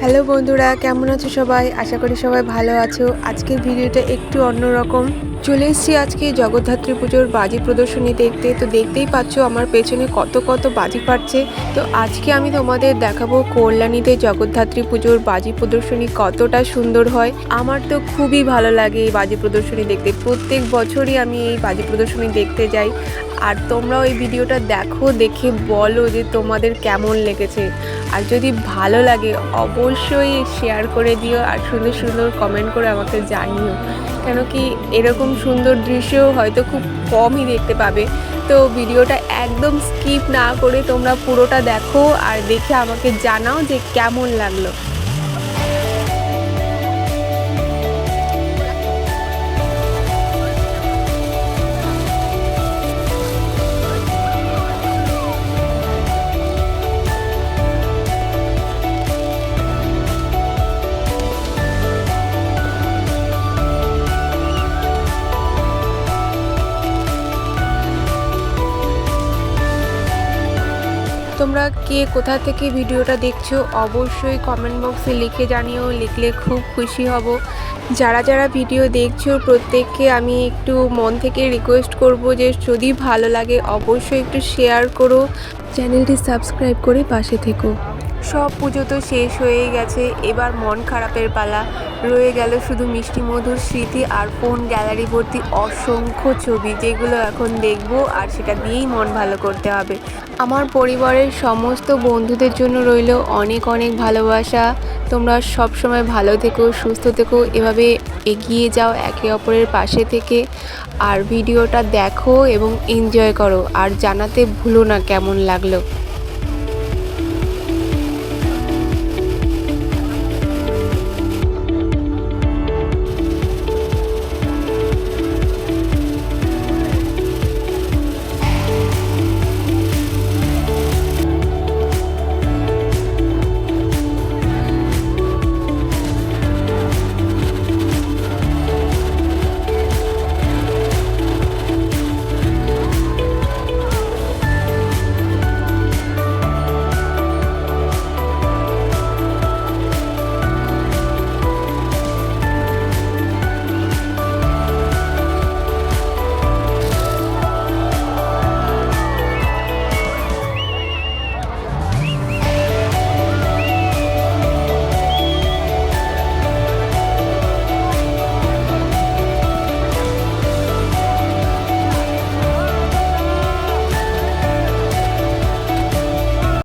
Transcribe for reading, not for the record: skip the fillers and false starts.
Hello বন্ধুরা, কেমন আছো সবাই? আশা করি সবাই ভালো আছো। আজকের ভিডিওটা একটু অন্যরকম। চলে এসেছি আজকে জগদ্ধাত্রী পুজোর বাজি প্রদর্শনী দেখতে। তো দেখতেই পাচ্ছ আমার পেছনে কত কত বাজি ফাটছে। তো আজকে আমি তোমাদের দেখাবো কল্যাণীতে জগদ্ধাত্রী পুজোর বাজি প্রদর্শনী কতটা সুন্দর হয়। আমার তো খুবই ভালো লাগে এই বাজি প্রদর্শনী দেখতে। প্রত্যেক বছরই আমি এই বাজি প্রদর্শনী দেখতে যাই। আর তোমরাও এই ভিডিওটা দেখো, দেখে বলো যে তোমাদের কেমন লেগেছে। আর যদি ভালো লাগে অবশ্যই শেয়ার করে দিও আর সুন্দর সুন্দর কমেন্ট করে আমাকে জানিও, কেন কি এরকম সুন্দর দৃশ্য হয়তো খুব কমই দেখতে পাবে। তো ভিডিওটা একদম স্কিপ না করে তোমরা পুরোটা দেখো আর দেখে আমাকে জানাও যে কেমন লাগলো। তোমরা কে কোথা থেকে ভিডিওটা দেখছো অবশ্যই কমেন্ট বক্সে লিখে জানিও, লিখলে খুব খুশি হব। যারা যারা ভিডিও দেখছো প্রত্যেককে আমি একটু মন থেকে রিকোয়েস্ট করব যে যদি ভালো লাগে অবশ্যই একটু শেয়ার করো, চ্যানেলটি সাবস্ক্রাইব করে পাশে থেকো। সব পুজো তো শেষ হয়েই গেছে, এবার মন খারাপের পালা। রয়ে গেল শুধু মিষ্টি মধুর স্মৃতি আর ফোন গ্যালারি ভর্তি অসংখ্য ছবি, যেগুলো এখন দেখব আর সেটা দিয়েই মন ভালো করতে হবে। আমার পরিবারের সমস্ত বন্ধুদের জন্য রইল অনেক অনেক ভালোবাসা। তোমরা সব সময় ভালো থেকো, সুস্থ থেকো, এভাবে এগিয়ে যাও একে অপরের পাশে থেকে। আর ভিডিওটা দেখো এবং এনজয় করো আর জানাতে ভুলো না কেমন লাগলো।